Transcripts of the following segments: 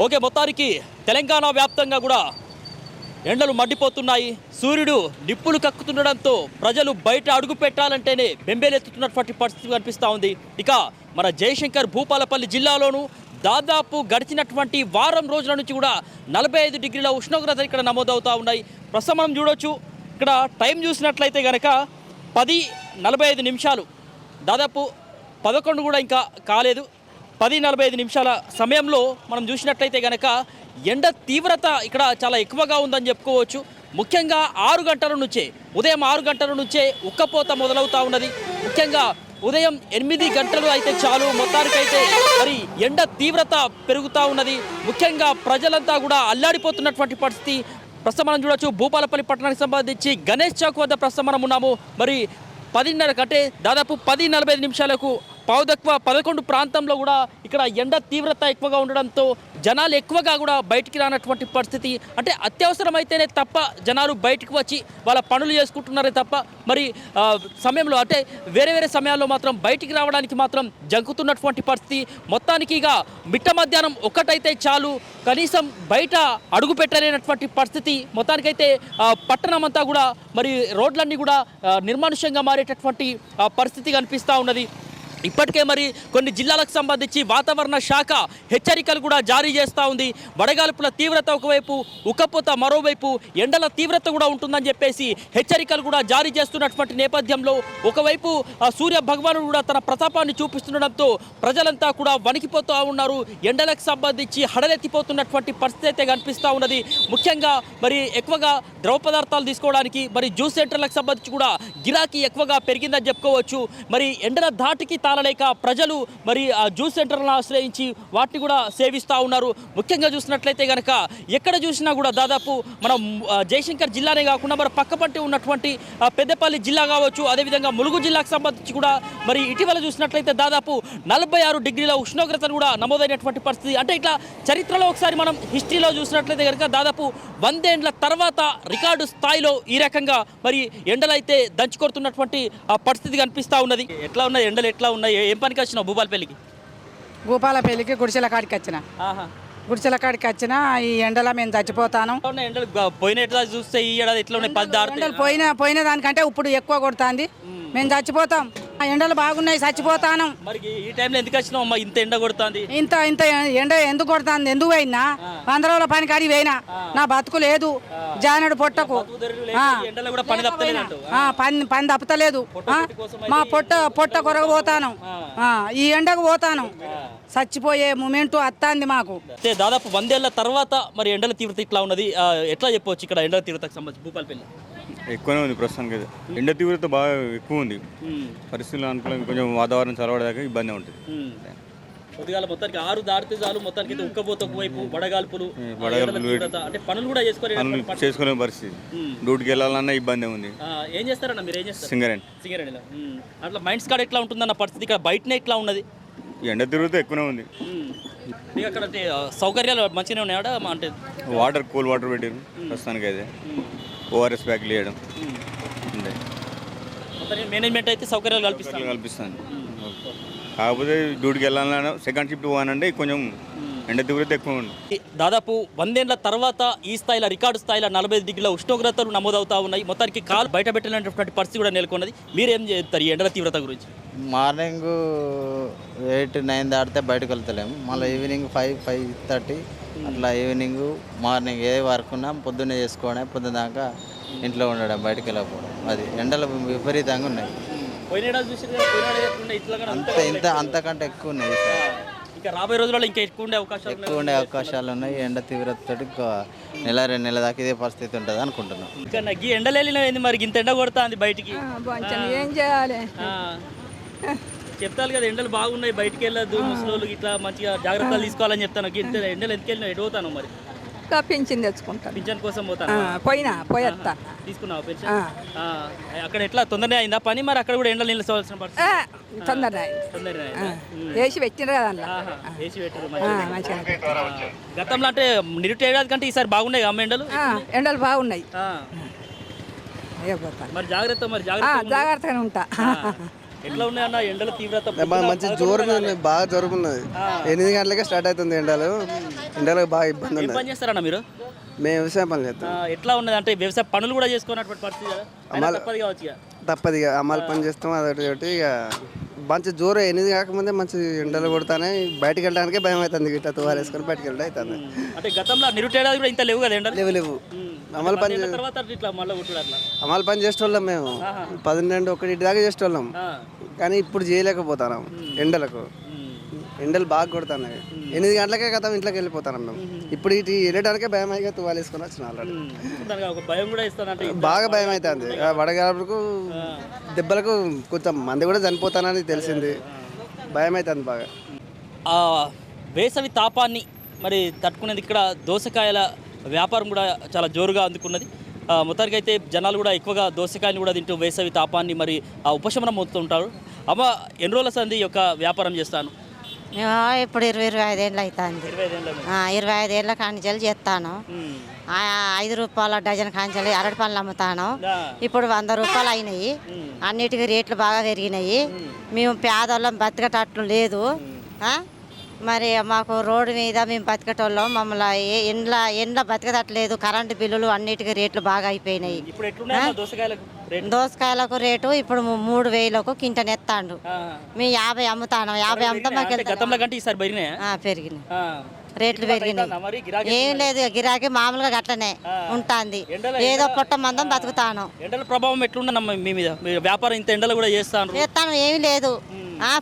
Okay, మొత్తానికి తెలంగాణ వ్యాప్తంగా కూడా ఎండలు మండిపోతున్నాయి. సూర్యుడు నిప్పులు కక్కుతుండడంతో ప్రజలు బయట అడుగు పెట్టాలంటేనే బెంబేలెత్తుతున్నటువంటి పరిస్థితి కనిపిస్తూ ఉంది. ఇక మన జయశంకర్ భూపాలపల్లి జిల్లాలోనూ దాదాపు గడిచినటువంటి వారం రోజుల నుంచి కూడా 45 డిగ్రీల ఉష్ణోగ్రత ఇక్కడ నమోదవుతూ ఉన్నాయి. ప్రస్తుతం మనం చూడొచ్చు, ఇక్కడ టైం చూసినట్లయితే కనుక 10:45 దాదాపు 11 కూడా ఇంకా కాలేదు. 10:45 సమయంలో మనం చూసినట్లయితే కనుక ఎండ తీవ్రత ఇక్కడ చాలా ఎక్కువగా ఉందని చెప్పుకోవచ్చు. ముఖ్యంగా 6 గంటల నుంచే, ఉదయం 6 గంటల నుంచే ఉక్కపోత మొదలవుతూ ఉన్నది. ముఖ్యంగా ఉదయం 8 గంటలు అయితే చాలు, మొత్తానికైతే మరి ఎండ తీవ్రత పెరుగుతూ ఉన్నది. ముఖ్యంగా ప్రజలంతా కూడా అల్లాడిపోతున్నటువంటి పరిస్థితి ప్రస్తుతం మనం చూడొచ్చు. భూపాలపల్లి పట్టణానికి సంబంధించి గణేష్ చౌక్ వద్ద ప్రస్తుతం మనం ఉన్నాము. మరి 10:30 అంటే దాదాపు 10:45 పావుదక్కువ 11 ప్రాంతంలో కూడా ఇక్కడ ఎండ తీవ్రత ఎక్కువగా ఉండడంతో జనాలు ఎక్కువగా కూడా బయటికి రానటువంటి పరిస్థితి. అంటే అత్యవసరమైతేనే తప్ప జనాలు బయటకు వచ్చి వాళ్ళ పనులు చేసుకుంటున్నారే తప్ప మరి సమయంలో అంటే వేరే సమయాల్లో మాత్రం బయటికి రావడానికి మాత్రం జంకుతున్నటువంటి పరిస్థితి. మొత్తానికి ఇక మిట్ట మధ్యాహ్నం ఒక్కటైతే చాలు, కనీసం బయట అడుగు పెట్టలేనటువంటి పరిస్థితి. మొత్తానికైతే పట్టణం అంతా కూడా మరి రోడ్లన్నీ కూడా నిర్మానుష్యంగా మారేటటువంటి పరిస్థితి కనిపిస్తూ ఉన్నది. ఇప్పటికే మరి కొన్ని జిల్లాలకు సంబంధించి వాతావరణ శాఖ హెచ్చరికలు కూడా జారీ చేస్తూ ఉంది. వడగాల్పుల తీవ్రత ఒకవైపు, ఉక్కపోత మరోవైపు, ఎండల తీవ్రత కూడా ఉంటుందని చెప్పేసి హెచ్చరికలు కూడా జారీ చేస్తున్నటువంటి నేపథ్యంలో ఒకవైపు సూర్య భగవానుడు కూడా తన ప్రతాపాన్ని చూపిస్తుండడంతో ప్రజలంతా కూడా వణికిపోతూ ఉన్నారు. ఎండలకు సంబంధించి హడలెత్తిపోతున్నటువంటి పరిస్థితి అయితే కనిపిస్తూ ఉన్నది. ముఖ్యంగా మరి ఎక్కువగా ద్రవ పదార్థాలు తీసుకోవడానికి మరి జ్యూస్ సెంటర్లకు సంబంధించి కూడా గిరాకీ ఎక్కువగా పెరిగిందని చెప్పుకోవచ్చు. మరి ఎండల ధాటికి తాళలేక ప్రజలు మరి ఆ జ్యూస్ సెంటర్లను ఆశ్రయించి వాటిని కూడా సేవిస్తూ ఉన్నారు. ముఖ్యంగా చూసినట్లయితే కనుక ఎక్కడ చూసినా కూడా దాదాపు మనం జయశంకర్ జిల్లానే కాకుండా మరి పక్కపట్టి ఉన్నటువంటి పెద్దపల్లి జిల్లా కావచ్చు, అదేవిధంగా ములుగు జిల్లాకు సంబంధించి కూడా మరి ఇటీవల చూసినట్లయితే దాదాపు 46 డిగ్రీల ఉష్ణోగ్రతను కూడా నమోదైనటువంటి పరిస్థితి. అంటే ఇట్లా చరిత్రలో ఒకసారి మనం హిస్టరీలో చూసినట్లయితే కనుక దాదాపు 100 ఏళ్ల తర్వాత రికార్డు స్థాయిలో ఈ రకంగా మరి ఎండలైతే దంచుకొడుతున్నటువంటి పరిస్థితి కనిపిస్తూ ఉన్నది. ఎట్లా ఉన్నాయి ఎండలు, ఎట్లా ఉన్నాయి? ఏం పనికి వచ్చినావు భూపాలపల్లికి? భూపాలపల్లికి గుడిసెల కాడికి వచ్చిన. గుడిసెల కాడికి వచ్చిన ఈ ఎండలో మేము చచ్చిపోతాను. ఎండలు పోయిన ఎట్లా చూస్తే ఈ ఏడాది ఎట్లా ఉన్నాయి? 10 ఎండలు పోయిన దానికంటే ఇప్పుడు ఎక్కువ కొడుతుంది. మేము చచ్చిపోతాం. ఆ ఎండలు బాగున్నాయి, చచ్చిపోతాను. మరి ఈ టైంలో ఎందుకు వచ్చినావు అమ్మా? ఇంత ఎండ కొడుతుంది. ఇంత ఎండ ఎందుకు కొడుతుంది? ఎందుకు పోయినా 100 రోజుల పని కాడికి పోయినా నా బతుకు లేదు. జానడు పొట్టకు పని తప్పలేదు. మా పొట్ట కొరకు పోతాను, ఈ ఎండకు పోతాను. చచ్చిపోయే మూమెంట్ వస్తుంది మాకు. దాదాపు 100 ఏళ్ల తర్వాత మరి ఎండల తీవ్రత ఇట్లా ఉన్నది. ఎట్లా చెప్పవచ్చు ఇక్కడ ఎండల తీవ్రతకు సంబంధించి భూపాలపల్లి? ఎక్కువనే ఉంది ప్రస్తుతానికి అయితే. ఎండ తీవ్రత బాగా ఎక్కువ ఉంది. పరిస్థితులు అనుకూలంగా కొంచెం వాతావరణం చదవడానికి ఇబ్బంది ఉంటుంది. పొద్దుగాల మొత్తానికి 6 దాటితే చాలు, మొత్తానికి ఉక్కపోత వైపు వడగాల్పులు అంటే పనులు కూడా చేసుకునే పరిస్థితి. డ్యూటీకి వెళ్ళాలన్నా ఇబ్బంది ఉంది. ఏం చేస్తారన్న మీరు? ఏం చేస్తారు? సింగరేణి. అట్లా మైండ్స్ కాడ ఎట్లా ఉంటుందన్న పరిస్థితి ఇక్కడ బయటనే ఎట్లా ఉన్నది? ఎండ తీవ్రత ఎక్కువనే ఉంది. అక్కడ సౌకర్యాలు మంచిగానే ఉన్నాయా? అంటే కూల్ వాటర్ పెట్టారు ప్రస్తుతానికి అయితే. ఓఆర్ఎస్ ప్యాక్లు వేయడం మేనేజ్మెంట్ అయితే సౌకర్యాలు కల్పిస్తాను. కాకపోతే డ్యూటీకి వెళ్ళాలన్నా సెకండ్ షిఫ్ట్ పోవాలంటే కొంచెం ఎండ తీవ్రత ఎక్కువ ఉంది. దాదాపు 100 ఏళ్ల తర్వాత ఈ స్థాయిలో రికార్డు స్థాయిలో 45 డిగ్రీల ఉష్ణోగ్రతలు నమోదవుతా ఉన్నాయి. మొత్తానికి కాలు బయట పెట్టలేనటువంటి పరిస్థితి కూడా నెలకొన్నది. మీరేం చేస్తారు ఈ ఎండల తీవ్రత గురించి? మార్నింగ్ 8-9 దాటితే బయటకు వెళ్తలేము. మళ్ళీ ఈవినింగ్ 5-5:30 అట్లా ఈవినింగ్ మార్నింగ్ ఏ వర్క్ ఉన్నా పొద్దున్నే చేసుకోవడం, పొద్దున దాకా ఇంట్లో ఉండడం, బయటకు వెళ్ళకపోవడం. అది ఎండలు విపరీతంగా ఉన్నాయి. అంతకంటే ఎక్కువ ఉన్నాయి. ఇంకా రాబోయే రోజుల్లో ఇంకా ఎక్కువ ఉండే అవకాశాలు ఉన్నాయి. ఎండ తీవ్రత 1-2 నెలల దాకా ఇదే పరిస్థితి ఉంటుంది అనుకుంటున్నాం. ఇంకా ఎండలేని మరి ఇంత ఎండ కొడుతుంది బయటికి, ఏం చేయాలి? చెప్తాను కదా ఎండలు బాగున్నాయి, బయటికి వెళ్ళదు, ముసలోళ్ళు ఇట్లా మంచిగా జాగ్రత్తలు తీసుకోవాలని చెప్తాను. ఎండలు ఎందుకు వెళ్ళినా ఎటు పోతాను? మరి పింఛన్ తెచ్చుకుంటాను. పింఛన్ కోసం పోతాను. పోయేస్తా. తీసుకున్నావు పెన్షన్? అక్కడ ఎట్లా తొందరనే అయిందా పని? మరి అక్కడ కూడా ఎండలు నిలుకోవాల్సిన పరిస్థితి? తొందరనే వేసి పెట్టిన కదా, వేసి పెట్టారు. గతంలో అంటే నిరుటేడాది కంటే ఈసారి బాగున్నాయి అమ్మ ఎండలు? ఎండలు బాగున్నాయి. మరి జాగ్రత్తగా ఉంటా. ఎట్లా ఉన్నాయన్న ఎండల తీవ్రత? మంచి జోరున్నది, బాగా జరుగుతున్నది. 8 గంటలకే స్టార్ట్ అవుతుంది ఎండలకు బాగా ఇబ్బంది ఏం ఉన్నది. పని చేస్తారన్న మీరు? మేము వ్యవసాయం పని చేస్తాం. ఎట్లా ఉన్నది అంటే వ్యవసాయ పనులు కూడా చేసుకున్నటువంటి పరిస్థితి కదా? అయినా తప్పదు కావచ్చు ఇక. తప్పదు ఇక అమ్మాలి పని చేస్తాం, అదొకటి ఇక మంచి జోరు 8 కాకముందే మంచి ఎండలు కొడతానే బయటకు వెళ్ళడానికే భయం అవుతుంది. ఇట్లా తువాలు వేసుకొని బయటకు వెళ్ళడం అవుతుంది. అంటే గతంలో నిరుటేడాది కూడా ఇంత లేవు కదా ఎండలు? లేవు అమలు పని తర్వాత ఇట్లా మళ్ళీ కొట్టుడు అట్లా. అమలు పని చేసేటోళ్ళం మేము 12, 1 దాకా చేసేటోళ్ళం. కానీ ఇప్పుడు చేయలేకపోతున్నాం ఎండలకు. ఎండలు బాగా కొడుతున్నాయి. 8 గంటలకే కదా ఇంట్లోకి వెళ్ళిపోతున్నాం మేము. ఇప్పుడు ఇటు వెళ్ళడానికే భయం అయితే తువాలు వేసుకొని వచ్చిన ఆల్రెడీ. దానికి ఒక భయం కూడా ఇస్తానంటే బాగా భయం అవుతుంది. వడగాలకు దెబ్బలకు కొంచెం మంది కూడా చనిపోతానని తెలిసింది. భయం అవుతుంది బాగా. ఆ వేసవి తాపాన్ని మరి తట్టుకునేది ఇక్కడ దోసకాయల వ్యాపారం కూడా చాలా జోరుగా అందుకున్నది. మొత్తానికి అయితే జనాలు కూడా ఎక్కువగా దోసకాయలు కూడా తింటూ వేసవి తాపాన్ని మరి ఆ ఉపశమనం పొందుతుంటారు. అమ్మ ఎన్ని రోజుల సంది యొక్క వ్యాపారం చేస్తాను? ఇప్పుడు 25 ఏళ్ళు అవుతుంది. 25 ఏళ్ళ కాంచెలు చేస్తాను. 5 రూపాయల డజన్ కాంచెలు అరటి పళ్ళు అమ్ముతాను. ఇప్పుడు 100 రూపాయలు అయినాయి. అన్నిటికీ రేట్లు బాగా పెరిగినాయి. మేము పేదోళ్ళం బతికేటట్లు లేదు. మరి మాకు రోడ్డు మీద మేము బతికేటోళ్ళం. మమ్మల్ని ఎండ్ల బతికేటట్లేదు. కరెంటు బిల్లులు అన్నిటికీ రేట్లు బాగా అయిపోయినాయి. దోసకాయలకు రేటు ఇప్పుడు 3000కు కింటన్ ఎత్తాండు. మేము 50 అమ్ముతాను. 50 అమ్ముతాం. పెరిగినాయి రేట్లు పెరిగినాయి. ఏం లేదు గిరాకీ మామూలుగా గట్లనే ఉంటుంది. ఏదో పొట్ట మందం బతుకుతాను. ఎండల ప్రభావం ఎట్లుందమ్మా మీ మీద? వ్యాపారం ఇంత ఎండలు కూడా చేస్తాను? చేస్తాను, ఏమి లేదు.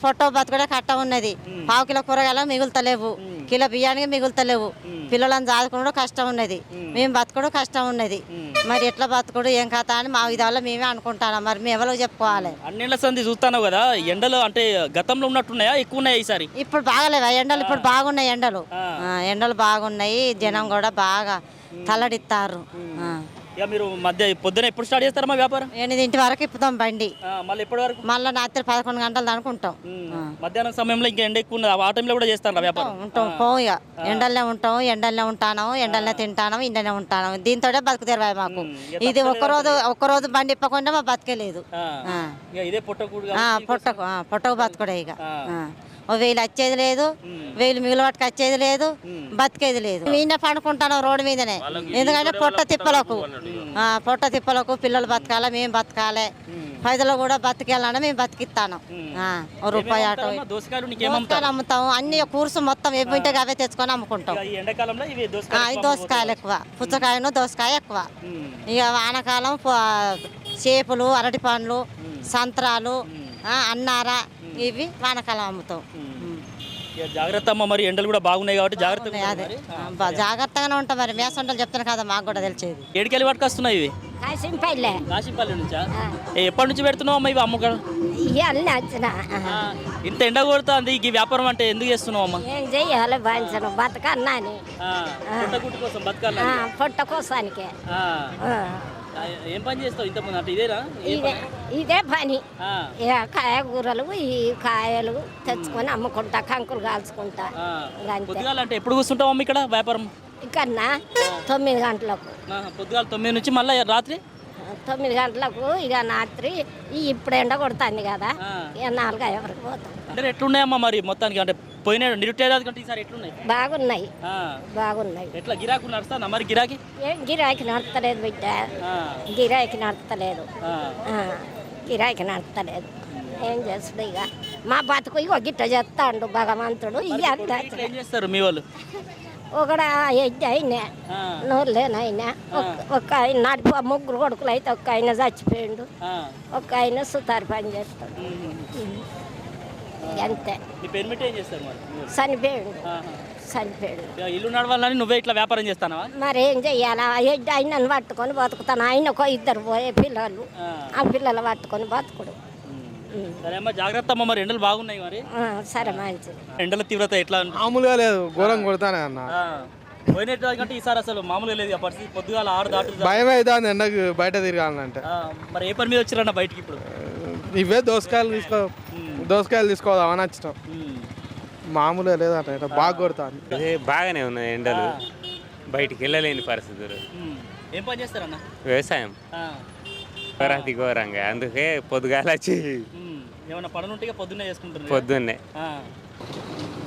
పొట్ట బతుకుడే కట్ట ఉన్నది. 1/2 కిలో కూరగాయలు మిగులుతలేవు, కిలో బియ్యానికి మిగులుతలేవు. పిల్లలను చదువుకోవడం కష్టం ఉన్నది, మేము బతుకోవడం కష్టం ఉన్నది. మరి ఎట్లా బతుకుడు ఏం కథ అని మా విధాల్లో మేమే అనుకుంటాను. మరి మేము ఎవరికి చెప్పుకోవాలి? అన్నేళ్ల సంది చూస్తాను కదా, ఎండలు అంటే గతంలో ఉన్నట్టున్నాయా, ఎక్కువ ఉన్నాయా ఈసారి? ఇప్పుడు బాగాలేవా ఎండలు? ఇప్పుడు బాగున్నాయి ఎండలు. ఎండలు బాగున్నాయి. జనం కూడా బాగా తల్లడిస్తారు. ఇక మీరు పొద్దున ఎప్పుడు స్టార్ట్ చేస్తారమ్మా వ్యాపారం? 8 వరకు ఇప్పుతాం బండి. మళ్ళీ ఎప్పటి వరకు? మళ్ళీ రాత్రి 11 గంటలు అనుకుంటాం. మధ్యాహ్నం సమయంలో ఇంకా ఎండ ఎక్కువ ఉన్నది, ఆ టైంలో కూడా చేస్తారా వ్యాపారం? ఉంటాం. ఇక ఎండల్లో ఉంటాం, ఎండల్లో ఉంటాను, ఎండల్లో తింటాను, ఇండనే ఉంటాను. దీంతో బతుకు తెరవాయి మాకు. ఇది ఒక్కరోజు బండి ఇప్పకుండా మా బతికేలేదు. పొట్టకు బతుకుడే. ఇక 1000 వచ్చేది లేదు, 1000 మిగులు పట్టుకు వచ్చేది లేదు, బతికేది లేదు. ఈయన పండుకుంటాను రోడ్డు మీదనే. ఎందుకంటే పొట్ట తిప్పలకు పిల్లలు బతకాలి, మేము బతకాలి. పైదలో కూడా బతికేయాలన్నా మేము బతికిస్తాను. రూపాయి ఆటో దోసకాయలు అమ్ముతాం. అన్ని కూర్సు మొత్తం ఏమింటే అవే తెచ్చుకొని అమ్ముకుంటాం. దోసకాయలు ఎక్కువ, పుచ్చకాయను దోసకాయ ఎక్కువ. ఇక వానకాలం చేపలు, అరటి పండ్లు, సంత్రాలు, అన్నారా ఇవి వానకాలం అమ్ముతాం. జాగ్రత్త అమ్మ, మరి ఎండలు కూడా బాగున్నాయి కాబట్టి జాగ్రత్తగానే ఉంటాం. మరి మేసంటలు చెప్తాను కదా, మాకు కూడా తెలిసేది. ఏడికెళ్ళి పట్టుకొస్తున్నాయి ఇవి? కాశీంపల్లి నుంచా? ఎప్పటి నుంచి పెడుతున్నావు అమ్మ ఇవి అమ్మకాలు? ఇంత ఎండ కొడుతుంది, ఈ వ్యాపారం అంటే ఎందుకు చేస్తున్నావు అమ్మ? ఏం చెయ్యాలి బాధించను బతకన్నాని పొట్ట కోసానికి. ఏం పని చేస్తావు ఇంతకుముందు? అంటే ఇదేనా? ఇదే పని. కాయగూరలు ఈ కాయలు తెచ్చుకొని అమ్ముకుంటా, కంకులు కాల్చుకుంటా. అంటే ఎప్పుడు కూర్చుంటావు అమ్మ ఇక్కడ వ్యాపారం? ఇక్కడనా 9 గంటలకు. పొద్దుగాల 9 నుంచి మళ్ళీ రాత్రి 9 గంటలకు. ఇక రాత్రి ఇప్పుడు ఎండ కొడుతుంది కదా, ఇక 4-5 వరకు పోతాం. అంటే ఎట్లున్నాయమ్మా మరి మొత్తానికి? అంటే పోయిన నిరుటేదాది కంటే ఈసారి ఎట్లున్నాయి? బాగున్నాయి. ఎట్లా గిరాకు నడుస్తుందా మరి? గిరాకీ ఏం గిరాకీ నడతలేదు బిడ్డ, గిరాకీ నడతలేదు. గిరాకీ నడతలేదు. ఏం చేస్తుంది? ఇక మా బతుకు ఇక గిట్ట చేస్తాడు భగవంతుడు. ఏం చేస్తారు మీ వాళ్ళు? ఒకడు ఎడ్డి అయినా, నోరు లేనైనా. ఒక ఆయన నడిపి 3 కొడుకులు అయితే ఒక్క ఆయన చచ్చిపోయిండు, ఒక్క ఆయన సుతారు పని చేస్తాడు. అంతే. చనిపోయాడు. ఇల్లు నడవాలని నువ్వే ఇట్లా వ్యాపారం చేస్తానా? మరి ఏం చెయ్యాలా? ఎడ్డి ఆయనను పట్టుకొని బతుకుతాను. ఆయన 2 పోయే పిల్లలు, ఆ పిల్లలు పట్టుకొని బతుకుడు. జాగ్రత్త అమ్మ, మరి ఎండలు బాగున్నాయి మరి. సరే మంచిది. ఎండల తీవ్రత ఎట్లా? మామూలుగా లేదు, ఘోరం కొడతానే అన్న. పోయినట్టు ఈసారి అసలు మామూలుగా లేదు పరిస్థితి. పొద్దుగాల 6 దాటి భయం అవుతుంది ఎండకు బయట తిరగాలంటే. మరి ఏ పని మీద వచ్చిరన్న బయటికి? ఇప్పుడు ఇవే దోసకాయలు తీసుకోదామని వచ్చినాం. మామూలుగా లేదంట, బాగా కొడతాను. బాగానే ఉన్నాయి ఎండలు, బయటికి వెళ్ళలేని పరిస్థితులు. ఏం పని చేస్తారన్న? వ్యవసాయం ఘోరాతి ఘోరంగా, అందుకే పొద్దుగాల వచ్చి ఏమైనా పనులుంటే పొద్దున్నే చేసుకుంటున్నారు పొద్దున్నే.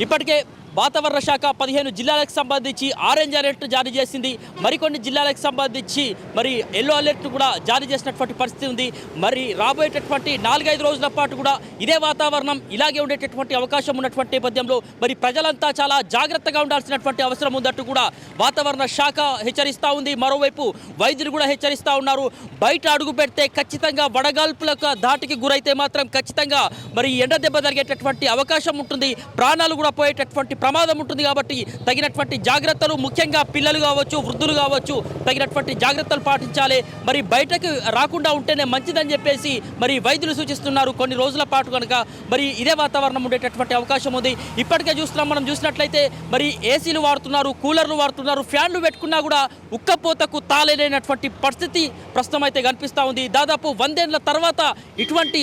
ఇప్పటికే వాతావరణ శాఖ 15 జిల్లాలకు సంబంధించి ఆరెంజ్ అలర్ట్ జారీ చేసింది. మరికొన్ని జిల్లాలకు సంబంధించి మరి ఎల్లో అలర్ట్ కూడా జారీ చేసినటువంటి పరిస్థితి ఉంది. మరి రాబోయేటటువంటి 4-5 రోజుల పాటు కూడా ఇదే వాతావరణం ఇలాగే ఉండేటటువంటి అవకాశం ఉన్నటువంటి నేపథ్యంలో మరి ప్రజలంతా చాలా జాగ్రత్తగా ఉండాల్సినటువంటి అవసరం ఉందంటూ కూడా వాతావరణ శాఖ హెచ్చరిస్తూ ఉంది. మరోవైపు వైద్యులు కూడా హెచ్చరిస్తూ ఉన్నారు. బయట అడుగు పెడితే ఖచ్చితంగా వడగాల్పులకు ధాటికి గురైతే మాత్రం ఖచ్చితంగా మరి ఎండ దెబ్బ జరిగేటటువంటి అవకాశం ఉంటుంది. ప్రాణాలు కూడా పోయేటటువంటి ప్రమాదం ఉంటుంది. కాబట్టి తగినటువంటి జాగ్రత్తలు, ముఖ్యంగా పిల్లలు కావచ్చు, వృద్ధులు కావచ్చు, తగినటువంటి జాగ్రత్తలు పాటించాలి. మరి బయటకు రాకుండా ఉంటేనే మంచిదని చెప్పేసి మరి వైద్యులు సూచిస్తున్నారు. కొన్ని రోజుల పాటు కనుక మరి ఇదే వాతావరణం ఉండేటటువంటి అవకాశం ఉంది. ఇప్పటికే చూస్తున్నాం, మనం చూసినట్లయితే మరి ఏసీలు వాడుతున్నారు, కూలర్లు వాడుతున్నారు, ఫ్యాన్లు పెట్టుకున్నా కూడా ఉక్కపోతకు తాళలేనటువంటి పరిస్థితి ప్రస్తుతం అయితే కనిపిస్తూ ఉంది. దాదాపు 100 ఏళ్ల తర్వాత ఇటువంటి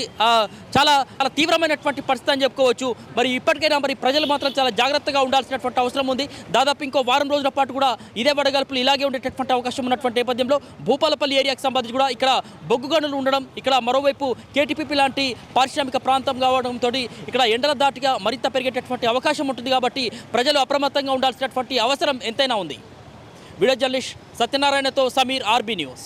చాలా తీవ్రమైనటువంటి పరిస్థితి అని చెప్పుకోవచ్చు. మరి ఇప్పటికైనా మరి ప్రజలు మాత్రం చాలా జాగ్రత్తగా ఉండాల్సినటువంటి అవసరం ఉంది. దాదాపు ఇంకో వారం రోజుల పాటు కూడా ఇదే వడగాల్పులు ఇలాగే ఉండేటటువంటి అవకాశం ఉన్నటువంటి నేపథ్యంలో భూపాలపల్లి ఏరియాకి సంబంధించి కూడా ఇక్కడ బొగ్గు గనులు ఉండడం, ఇక్కడ మరోవైపు కేటీపీపీ లాంటి పారిశ్రామిక ప్రాంతం కావడంతో ఇక్కడ ఎండల దాటిగా మరింత పెరిగేటటువంటి అవకాశం ఉంటుంది. కాబట్టి ప్రజలు అప్రమత్తంగా ఉండాల్సినటువంటి అవసరం ఎంతైనా ఉంది. వీడియో జర్నలిస్ట్ సత్యనారాయణతో సమీర్, ఆర్బీ న్యూస్.